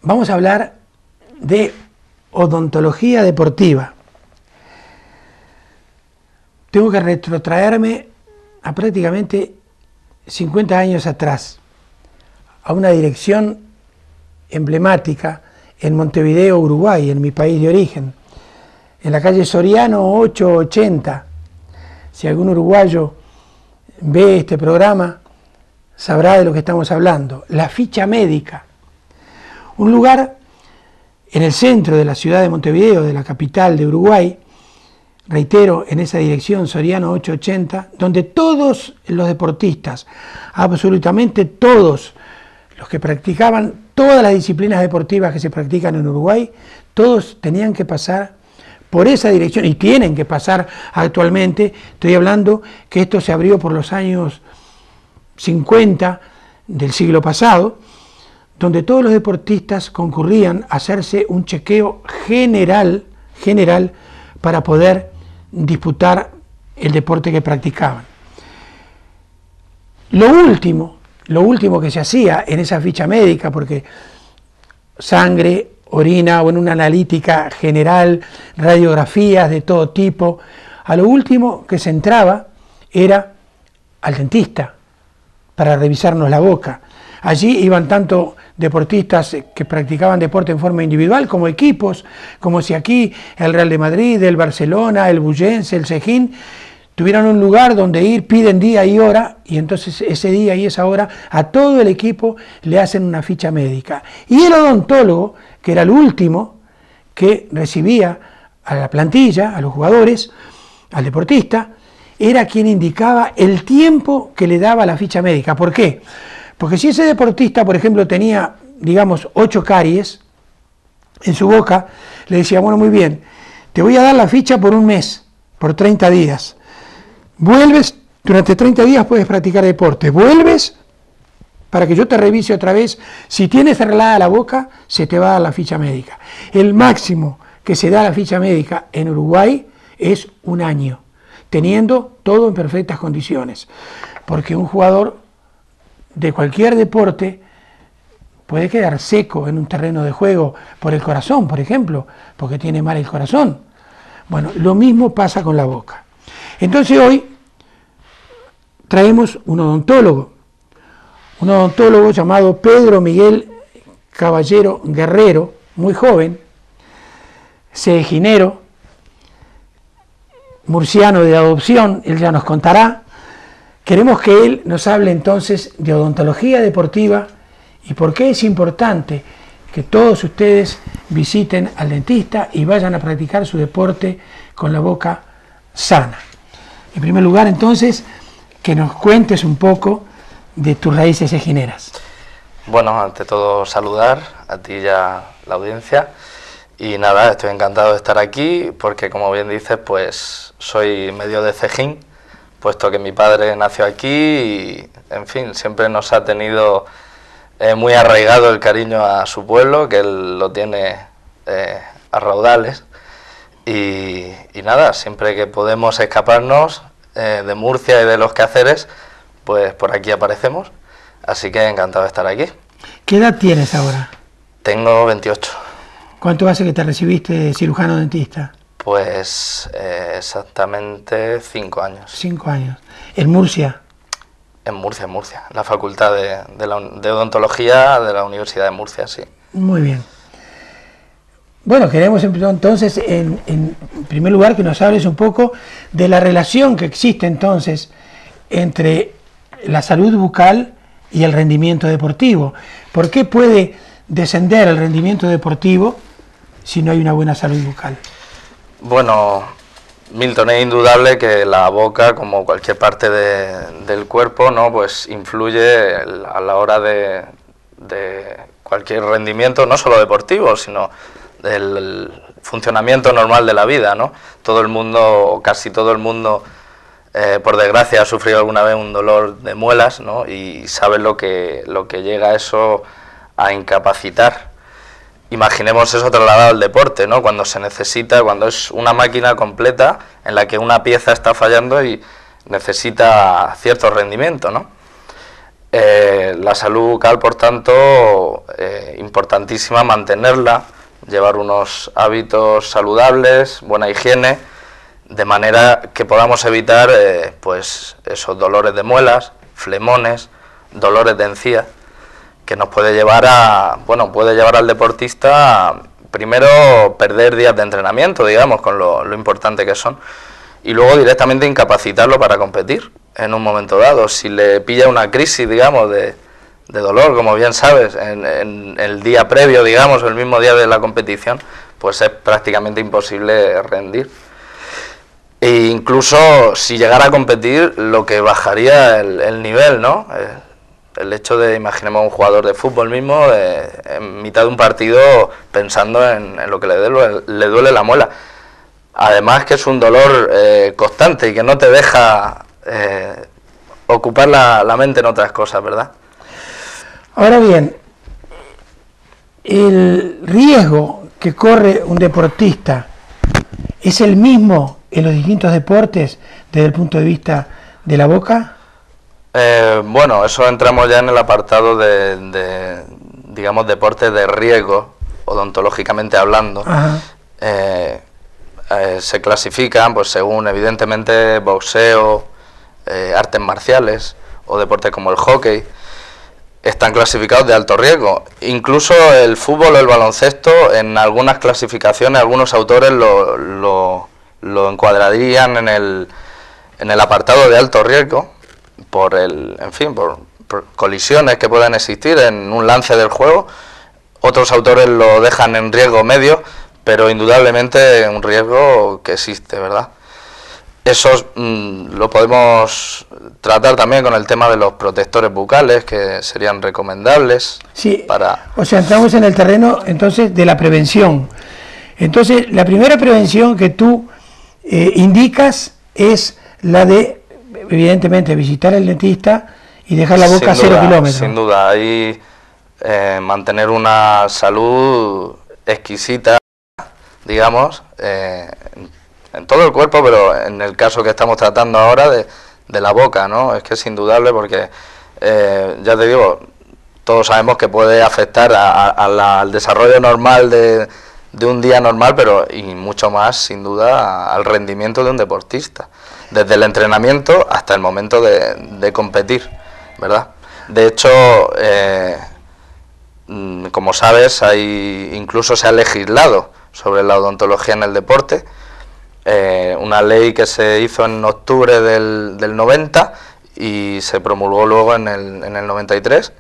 vamos a hablar de odontología deportiva. Tengo que retrotraerme a prácticamente 50 años atrás, a una dirección emblemática en Montevideo, Uruguay, en mi país de origen, en la calle Soriano 880. Si algún uruguayo ve este programa, sabrá de lo que estamos hablando. La Ficha Médica, un lugar en el centro de la ciudad de Montevideo, de la capital de Uruguay, reitero, en esa dirección, Soriano 880, donde todos los deportistas, absolutamente todos los que practicaban todas las disciplinas deportivas que se practican en Uruguay, todos tenían que pasar por esa dirección, y tienen que pasar actualmente. Estoy hablando que esto se abrió por los años 50 del siglo pasado, donde todos los deportistas concurrían a hacerse un chequeo general para poder disputar el deporte que practicaban. Lo último que se hacía en esa ficha médica, porque sangre, orina, bueno, una analítica general, radiografías de todo tipo, a lo último que se entraba era al dentista para revisarnos la boca. Allí iban tanto deportistas que practicaban deporte en forma individual como equipos, como si aquí el Real de Madrid, el Barcelona, el Bullense, el Sejín tuvieran un lugar donde ir, piden día y hora, y entonces ese día y esa hora a todo el equipo le hacen una ficha médica. Y el odontólogo, que era el último que recibía a la plantilla, a los jugadores, al deportista, era quien indicaba el tiempo que le daba la ficha médica. ¿Por qué? Porque si ese deportista, por ejemplo, tenía, digamos, 8 caries en su boca, le decía, bueno, muy bien, te voy a dar la ficha por un mes, por 30 días. Vuelves, durante 30 días puedes practicar deporte. Vuelves para que yo te revise otra vez. Si tienes arreglada la boca, se te va a dar la ficha médica. El máximo que se da la ficha médica en Uruguay es un año, teniendo todo en perfectas condiciones. Porque un jugador de cualquier deporte puede quedar seco en un terreno de juego por el corazón, por ejemplo, porque tiene mal el corazón. Bueno, lo mismo pasa con la boca. Entonces hoy traemos un odontólogo llamado Pedro Miguel Caballero Guerrero, muy joven, cejinero, murciano de adopción, él ya nos contará. Queremos que él nos hable entonces de odontología deportiva y por qué es importante que todos ustedes visiten al dentista y vayan a practicar su deporte con la boca sana. En primer lugar, entonces, que nos cuentes un poco de tus raíces cejineras. Bueno, ante todo saludar a ti y a la audiencia. Y nada, estoy encantado de estar aquí porque, como bien dices, pues soy medio de Cejín, puesto que mi padre nació aquí y, en fin, siempre nos ha tenido muy arraigado el cariño a su pueblo, que él lo tiene a raudales. Y nada, siempre que podemos escaparnos de Murcia y de los quehaceres, pues por aquí aparecemos. Así que encantado de estar aquí. ¿Qué edad tienes ahora? Tengo 28. ¿Cuánto hace que te recibiste de cirujano dentista? Pues exactamente 5 años. 5 años. ¿En Murcia? En Murcia, en la Facultad de Odontología de la Universidad de Murcia, sí. Muy bien. Bueno, queremos entonces, en primer lugar, que nos hables un poco de la relación que existe entonces entre la salud bucal y el rendimiento deportivo. ¿Por qué puede descender el rendimiento deportivo si no hay una buena salud bucal? Bueno, Milton, es indudable que la boca, como cualquier parte del cuerpo, ¿no?, pues influye a la hora de cualquier rendimiento, no solo deportivo, sino del funcionamiento normal de la vida, ¿no? Todo el mundo, o casi todo el mundo, por desgracia, ha sufrido alguna vez un dolor de muelas, ¿no?, y sabe lo que llega eso a incapacitar. Imaginemos eso trasladado al deporte, ¿no?, cuando se necesita, cuando es una máquina completa en la que una pieza está fallando y necesita cierto rendimiento, ¿no? La salud bucal, por tanto, importantísima mantenerla, llevar unos hábitos saludables, buena higiene, de manera que podamos evitar pues esos dolores de muelas, flemones, dolores de encía, que nos puede llevar puede llevar al deportista a, primero, perder días de entrenamiento, digamos, con lo importante que son, y luego directamente incapacitarlo para competir en un momento dado. Si le pilla una crisis, digamos, de dolor, como bien sabes, en el día previo, digamos, o el mismo día de la competición, pues es prácticamente imposible rendir. E incluso si llegara a competir, lo que bajaría el nivel, ¿no? El hecho de, imaginemos un jugador de fútbol mismo, en mitad de un partido pensando en lo que le duele la muela. Además que es un dolor constante y que no te deja ocupar la mente en otras cosas, ¿verdad? Ahora bien, el riesgo que corre un deportista es el mismo en los distintos deportes desde el punto de vista de la boca. Bueno, eso entramos ya en el apartado de digamos, deportes de riesgo, odontológicamente hablando. Se clasifican, pues según evidentemente boxeo, artes marciales o deportes como el hockey, están clasificados de alto riesgo. Incluso el fútbol o el baloncesto, en algunas clasificaciones, algunos autores lo encuadrarían en el apartado de alto riesgo, por colisiones que puedan existir en un lance del juego. Otros autores lo dejan en riesgo medio, pero indudablemente un riesgo que existe, ¿verdad? Eso lo podemos tratar también con el tema de los protectores bucales, que serían recomendables. Sí, o sea, entramos en el terreno entonces de la prevención. Entonces, la primera prevención que tú indicas es la de, evidentemente, visitar al dentista y dejar la boca a 0 kilómetros. Sin duda, ahí mantener una salud exquisita, digamos, en todo el cuerpo, pero en el caso que estamos tratando ahora de la boca, ¿no? Es que es indudable porque, ya te digo, todos sabemos que puede afectar al desarrollo normal de un día normal, pero y mucho más, sin duda, al rendimiento de un deportista, desde el entrenamiento hasta el momento de competir, ¿verdad? De hecho, como sabes, incluso se ha legislado sobre la odontología en el deporte, una ley que se hizo en octubre del 90 y se promulgó luego en el 93,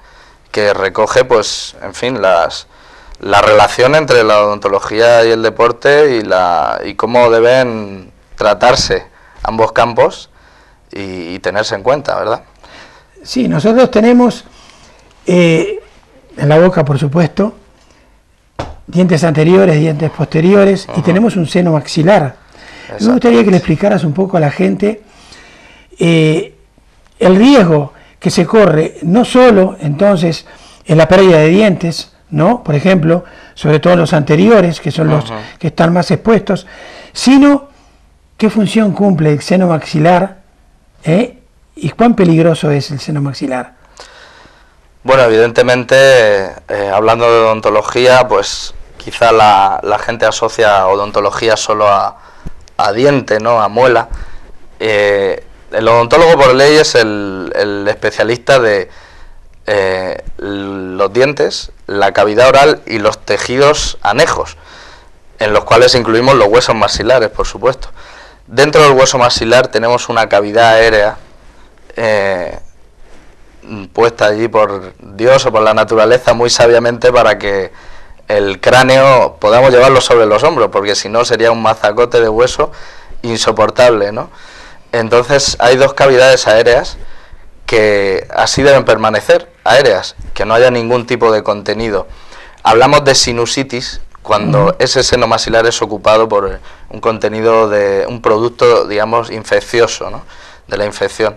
que recoge, pues, en fin, la relación entre la odontología y el deporte y cómo deben tratarse ambos campos y tenerse en cuenta, ¿verdad? Sí, nosotros tenemos en la boca, por supuesto, dientes anteriores, dientes posteriores, y tenemos un seno maxilar. Me gustaría que le explicaras un poco a la gente el riesgo que se corre, no solo entonces en la pérdida de dientes, ¿no? Por ejemplo, sobre todo en los anteriores, que son los que están más expuestos, sino qué función cumple el seno maxilar, y cuán peligroso es el seno maxilar. Bueno, evidentemente, hablando de odontología, pues quizá la gente asocia odontología solo a diente, ¿no? A muela. El odontólogo por ley es el especialista de los dientes, la cavidad oral y los tejidos anejos, en los cuales incluimos los huesos maxilares, por supuesto. Dentro del hueso maxilar tenemos una cavidad aérea puesta allí por Dios o por la naturaleza muy sabiamente para que el cráneo podamos llevarlo sobre los hombros, porque si no sería un mazacote de hueso insoportable, ¿no? Entonces hay dos cavidades aéreas que así deben permanecer, aéreas, que no haya ningún tipo de contenido. Hablamos de sinusitis cuando ese seno maxilar es ocupado por un contenido de un producto, digamos, infeccioso, ¿no? De la infección.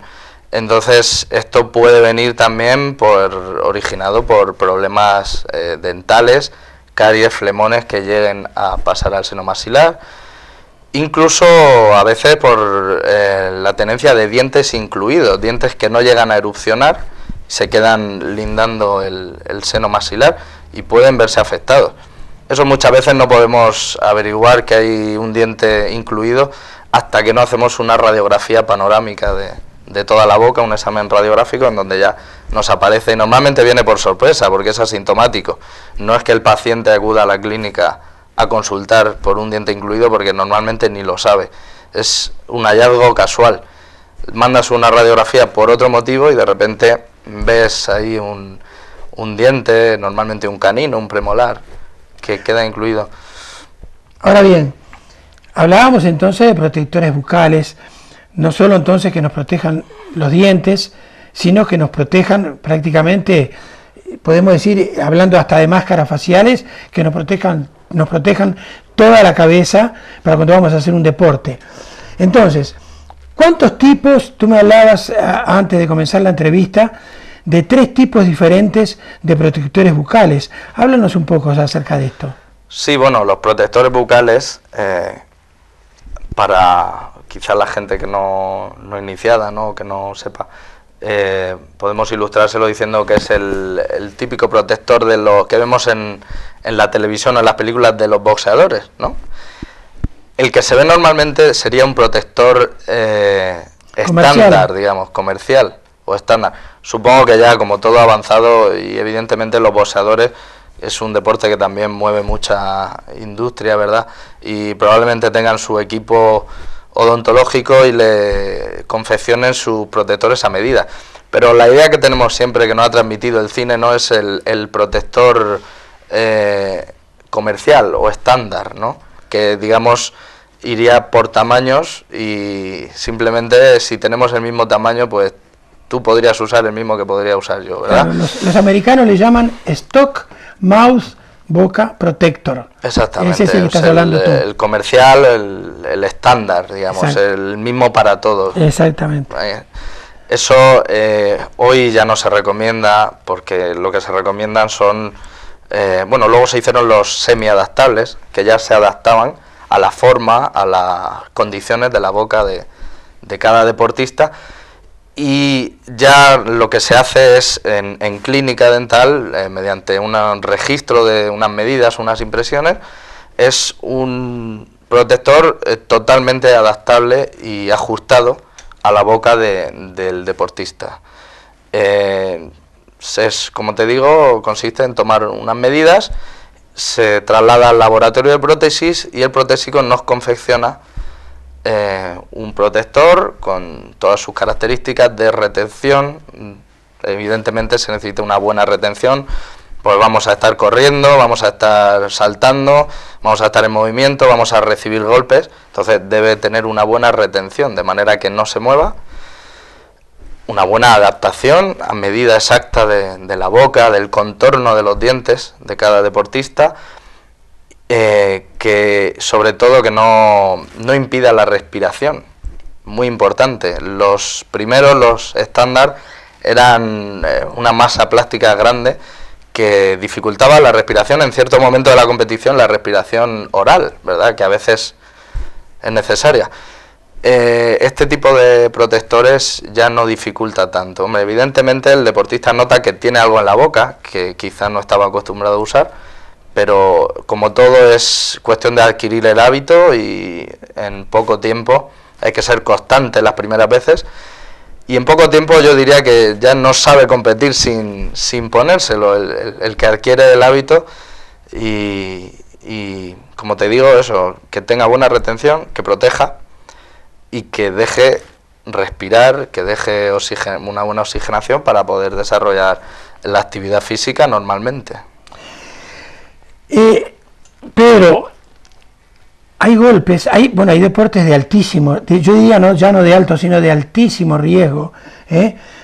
Entonces esto puede venir también originado por problemas dentales, caries, flemones que lleguen a pasar al seno maxilar, incluso a veces por la tenencia de dientes incluidos, dientes que no llegan a erupcionar se quedan lindando el seno maxilar y pueden verse afectados. Eso muchas veces no podemos averiguar que hay un diente incluido hasta que no hacemos una radiografía panorámica de toda la boca, un examen radiográfico en donde ya nos aparece, y normalmente viene por sorpresa porque es asintomático. No es que el paciente acuda a la clínica a consultar por un diente incluido porque normalmente ni lo sabe, es un hallazgo casual. Mandas una radiografía por otro motivo y de repente ves ahí un diente, normalmente un canino, un premolar, que queda incluido. Ahora bien, hablábamos entonces de protectores bucales, no solo entonces que nos protejan los dientes, sino que nos protejan prácticamente, podemos decir, hablando hasta de máscaras faciales, que nos protejan toda la cabeza para cuando vamos a hacer un deporte. Entonces, ¿cuántos tipos? Tú me hablabas antes de comenzar la entrevista de 3 tipos diferentes de protectores bucales. Háblanos un poco acerca de esto. Sí, bueno, los protectores bucales, para quizás la gente que no iniciada, ¿no?, que no sepa, podemos ilustrárselo diciendo que es el típico protector de los que vemos en la televisión o en las películas de los boxeadores, ¿no? El que se ve normalmente sería un protector estándar, digamos, comercial o estándar. Supongo que ya, como todo avanzado, y evidentemente los boxeadores es un deporte que también mueve mucha industria, ¿verdad? Y probablemente tengan su equipo odontológico y le confeccionen sus protectores a medida. Pero la idea que tenemos siempre, que nos ha transmitido el cine, no es el protector comercial o estándar, ¿no?, que digamos iría por tamaños y simplemente si tenemos el mismo tamaño, pues tú podrías usar el mismo que podría usar yo, ¿verdad? Claro, los americanos le llaman Stock Mouth Boca Protector. Exactamente, es ese que estás hablando tú. El comercial, el estándar, digamos, exacto, el mismo para todos. Exactamente. Eso hoy ya no se recomienda, porque lo que se recomiendan son, bueno, luego se hicieron los semiadaptables, que ya se adaptaban a la forma, a las condiciones de la boca de cada deportista, y ya lo que se hace es en clínica dental, mediante un registro de unas medidas, unas impresiones, es un protector totalmente adaptable y ajustado a la boca del deportista. Como te digo, consiste en tomar unas medidas, se traslada al laboratorio de prótesis y el protésico nos confecciona un protector con todas sus características de retención. Evidentemente se necesita una buena retención, pues vamos a estar corriendo, vamos a estar saltando, vamos a estar en movimiento, vamos a recibir golpes, entonces debe tener una buena retención, de manera que no se mueva, una buena adaptación a medida exacta de la boca, del contorno de los dientes de cada deportista, que sobre todo que no impida la respiración, muy importante. Los primeros, los estándar, eran una masa plástica grande que dificultaba la respiración en cierto momento de la competición, la respiración oral, ¿verdad?, que a veces es necesaria. Este tipo de protectores ya no dificulta tanto. Hombre, evidentemente el deportista nota que tiene algo en la boca que quizás no estaba acostumbrado a usar, pero como todo es cuestión de adquirir el hábito y en poco tiempo hay que ser constante las primeras veces, y en poco tiempo yo diría que ya no sabe competir sin ponérselo, el que adquiere el hábito y como te digo, eso, que tenga buena retención, que proteja y que deje respirar, que deje una buena oxigenación para poder desarrollar la actividad física normalmente. Pero hay golpes, hay deportes de altísimo, yo diría ya no de alto, sino de altísimo riesgo,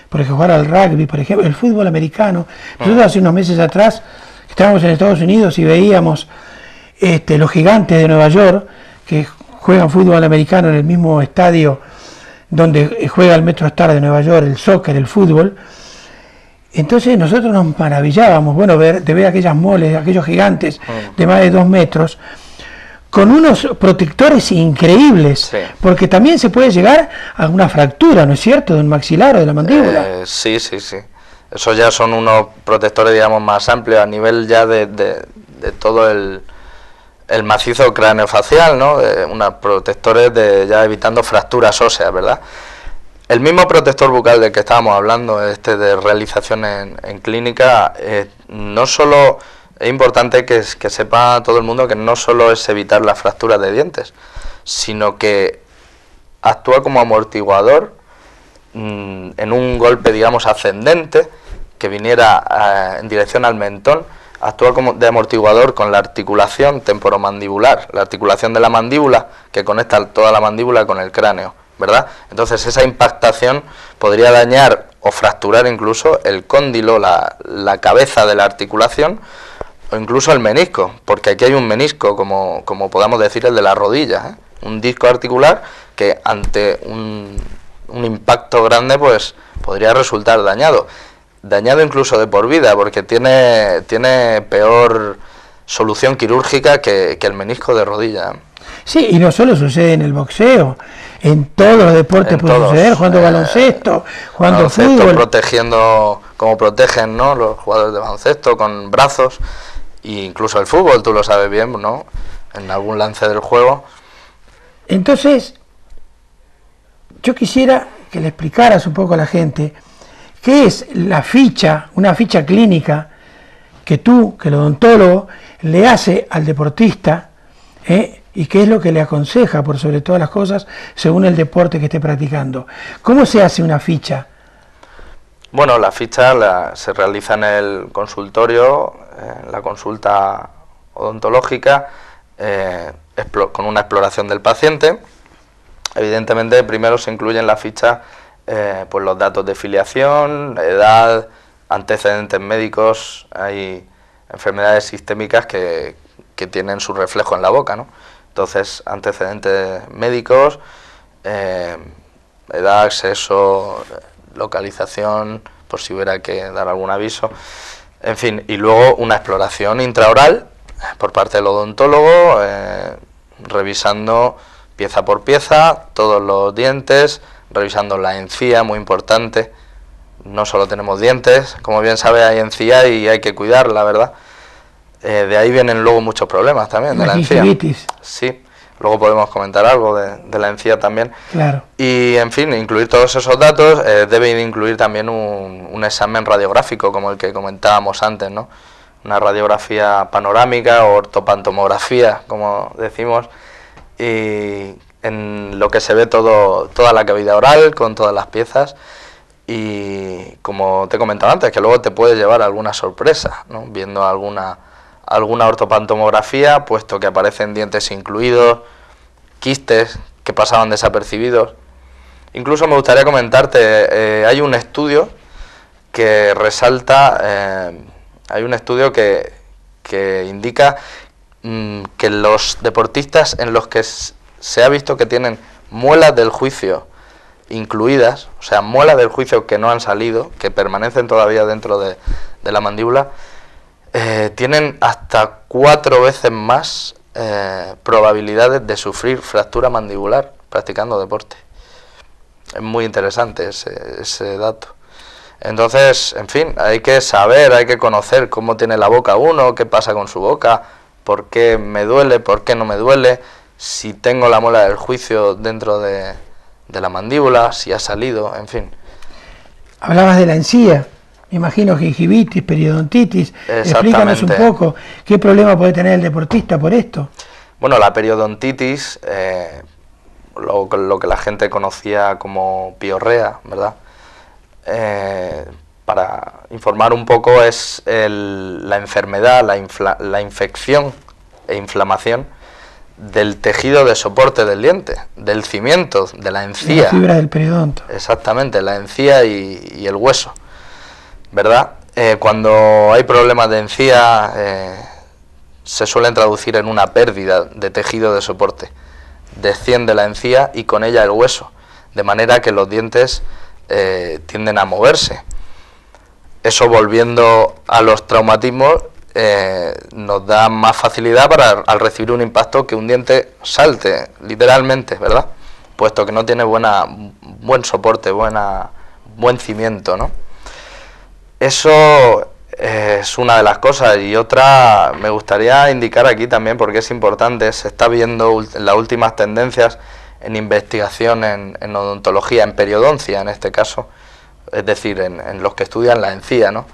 por ejemplo, jugar al rugby, por ejemplo, el fútbol americano. Nosotros hace unos meses atrás estábamos en Estados Unidos y veíamos los Gigantes de Nueva York, que juegan fútbol americano en el mismo estadio donde juega el MetroStar de Nueva York, el soccer, el fútbol. Entonces nosotros nos maravillábamos, de ver aquellas moles, aquellos gigantes de más de 2 metros, con unos protectores increíbles, sí, porque también se puede llegar a una fractura, ¿no es cierto?, del maxilar o de la mandíbula. Sí. Esos ya son unos protectores, digamos, más amplios a nivel ya de todo el macizo craneofacial, ¿no? Unos protectores ya evitando fracturas óseas, ¿verdad? El mismo protector bucal del que estábamos hablando, de realización en clínica, no solo es importante que sepa todo el mundo que no solo es evitar las fracturas de dientes, sino que actúa como amortiguador en un golpe, digamos, ascendente, que viniera en dirección al mentón, actúa como de amortiguador con la articulación temporomandibular, la articulación de la mandíbula que conecta toda la mandíbula con el cráneo, ¿verdad? Entonces esa impactación podría dañar o fracturar incluso el cóndilo, la cabeza de la articulación, o incluso el menisco, porque aquí hay un menisco, como podamos decir el de la rodilla, ¿eh? Un disco articular que ante un impacto grande pues podría resultar dañado incluso de por vida, porque tiene peor solución quirúrgica que el menisco de rodilla. Sí, y no solo sucede en el boxeo, en todos los deportes puede suceder, jugando baloncesto, jugando fútbol. Protegiendo, como protegen, ¿no?, los jugadores de baloncesto con brazos, e incluso el fútbol, tú lo sabes bien, ¿no?, en algún lance del juego. Entonces, yo quisiera que le explicaras un poco a la gente qué es la ficha, una ficha clínica que tú, que el odontólogo, le hace al deportista, y qué es lo que le aconseja, por sobre todas las cosas, según el deporte que esté practicando. ¿Cómo se hace una ficha? Bueno, la ficha se realiza en el consultorio, en la consulta odontológica, con una exploración del paciente. Evidentemente, primero se incluyen en la ficha pues los datos de filiación, edad, antecedentes médicos. Hay enfermedades sistémicas que tienen su reflejo en la boca, ¿no? Entonces, antecedentes médicos, edad, sexo, localización, por si hubiera que dar algún aviso, en fin, y luego una exploración intraoral por parte del odontólogo, revisando pieza por pieza todos los dientes, revisando la encía, muy importante. No solo tenemos dientes, como bien sabe, hay encía y hay que cuidarla, ¿verdad? De ahí vienen luego muchos problemas también, de la encía. Sí, luego podemos comentar algo de la encía también. Claro. Y, en fin, incluir todos esos datos, debe incluir también un examen radiográfico, como el que comentábamos antes, ¿no? Una radiografía panorámica o ortopantomografía, como decimos, y en lo que se ve toda la cavidad oral con todas las piezas, y como te he comentado antes, que luego te puedes llevar alguna sorpresa, ¿no?, viendo alguna ortopantomografía, puesto que aparecen dientes incluidos, quistes que pasaban desapercibidos. Incluso me gustaría comentarte, hay un estudio que resalta, hay un estudio que indica que los deportistas en los que se ha visto que tienen muelas del juicio incluidas, o sea, muelas del juicio que no han salido, que permanecen todavía dentro de la mandíbula, tienen hasta 4 veces más probabilidades de sufrir fractura mandibular practicando deporte. Es muy interesante ese dato. Entonces, en fin, hay que saber, hay que conocer cómo tiene la boca uno, qué pasa con su boca, por qué me duele, por qué no me duele, si tengo la muela del juicio dentro de la mandíbula, si ha salido, en fin. Hablabas de la encía, me imagino gingivitis, periodontitis. Explícanos un poco qué problema puede tener el deportista por esto. Bueno, la periodontitis, lo que la gente conocía como piorrea, ¿verdad? Para informar un poco, es la enfermedad, la infección e inflamación del tejido de soporte del diente, del cimiento, de la encía. La fibra del periodonto. Exactamente, la encía y el hueso, ¿verdad? Cuando hay problemas de encía, se suelen traducir en una pérdida de tejido de soporte. Desciende la encía y con ella el hueso, de manera que los dientes tienden a moverse. Eso, volviendo a los traumatismos, nos da más facilidad al recibir un impacto, que un diente salte, literalmente, ¿verdad? Puesto que no tiene buen soporte, buen cimiento, ¿no? Eso es una de las cosas, y otra me gustaría indicar aquí también, porque es importante, se está viendo las últimas tendencias en investigación en odontología, en periodoncia en este caso, es decir, en los que estudian la encía, ¿no?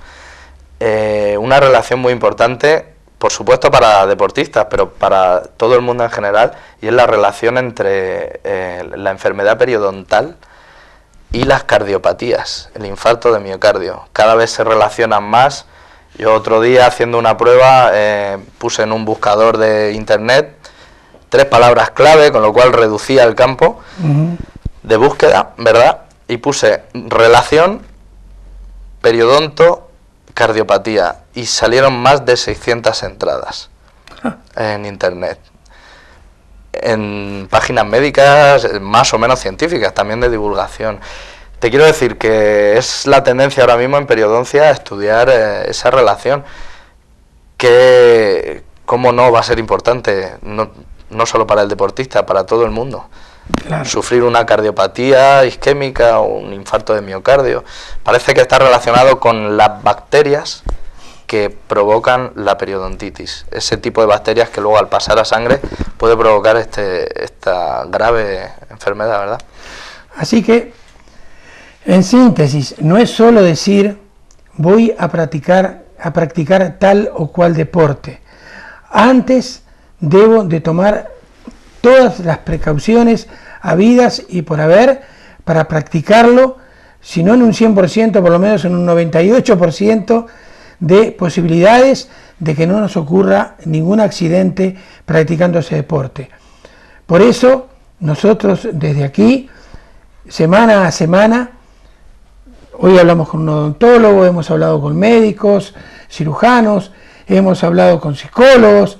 Una relación muy importante, por supuesto para deportistas, pero para todo el mundo en general, y es la relación entre la enfermedad periodontal y las cardiopatías, el infarto de miocardio. Cada vez se relacionan más. Yo otro día, haciendo una prueba, puse en un buscador de internet 3 palabras clave, con lo cual reducía el campo de búsqueda, ¿verdad? Y puse relación, periodonto, cardiopatía, y salieron más de 600 entradas en internet, en páginas médicas más o menos científicas, también de divulgación. Te quiero decir que es la tendencia ahora mismo en periodoncia a estudiar esa relación, que cómo no va a ser importante, no solo para el deportista, para todo el mundo. Claro. Sufrir una cardiopatía isquémica o un infarto de miocardio parece que está relacionado con las bacterias que provocan la periodontitis, ese tipo de bacterias que luego al pasar a sangre puede provocar esta grave enfermedad, ¿verdad? Así que, en síntesis, no es solo decir voy a practicar tal o cual deporte. Antes debo de tomar todas las precauciones habidas y por haber para practicarlo, si no en un 100%, por lo menos en un 98% de posibilidades de que no nos ocurra ningún accidente practicando ese deporte. Por eso, nosotros desde aquí, semana a semana, hoy hablamos con un odontólogo, hemos hablado con médicos, cirujanos, hemos hablado con psicólogos,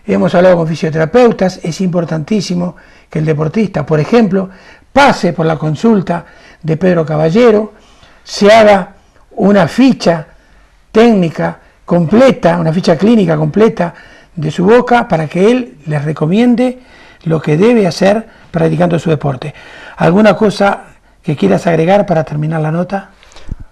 hemos hablado con fisioterapeutas. Es importantísimo que el deportista, por ejemplo, pase por la consulta de Pedro Caballero, se haga una ficha técnica completa, una ficha clínica completa de su boca para que él les recomiende lo que debe hacer practicando su deporte. ¿Alguna cosa que quieras agregar para terminar la nota?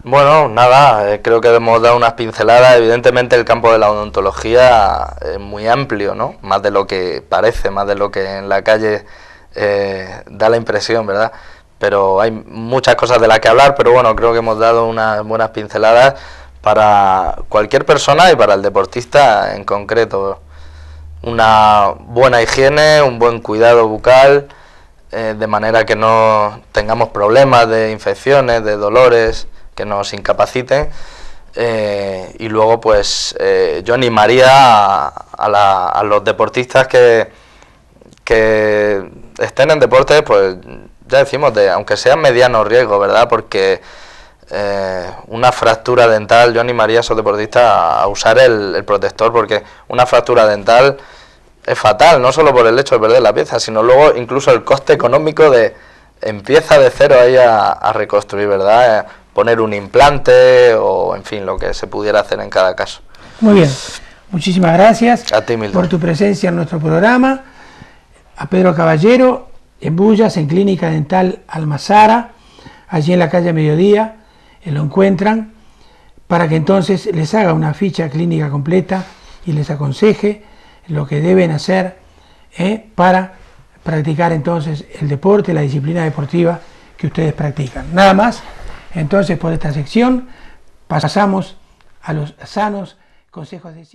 Bueno, nada, creo que hemos dado unas pinceladas. Evidentemente el campo de la odontología es muy amplio, ¿no? Más de lo que parece, más de lo que en la calle da la impresión, ¿verdad? Pero hay muchas cosas de las que hablar, pero bueno, creo que hemos dado unas buenas pinceladas para cualquier persona y para el deportista en concreto. Una buena higiene, un buen cuidado bucal, de manera que no tengamos problemas de infecciones, de dolores que nos incapaciten, y luego pues yo animaría a los deportistas que estén en deportes, pues ya decimos, aunque sea mediano riesgo, ¿verdad? Porque una fractura dental, yo animaría a esos deportistas a usar el protector, porque una fractura dental es fatal, no solo por el hecho de perder la pieza, sino luego incluso el coste económico de empieza de cero ahí a reconstruir, ¿verdad? Poner un implante o, en fin, lo que se pudiera hacer en cada caso. Muy bien, muchísimas gracias a ti, Milton, por tu presencia en nuestro programa. A Pedro Caballero, en Bullas, en Clínica Dental Almazara, allí en la calle Mediodía, lo encuentran, para que entonces les haga una ficha clínica completa y les aconseje lo que deben hacer para practicar entonces el deporte, la disciplina deportiva que ustedes practican. Nada más, entonces por esta sección pasamos a los sanos consejos de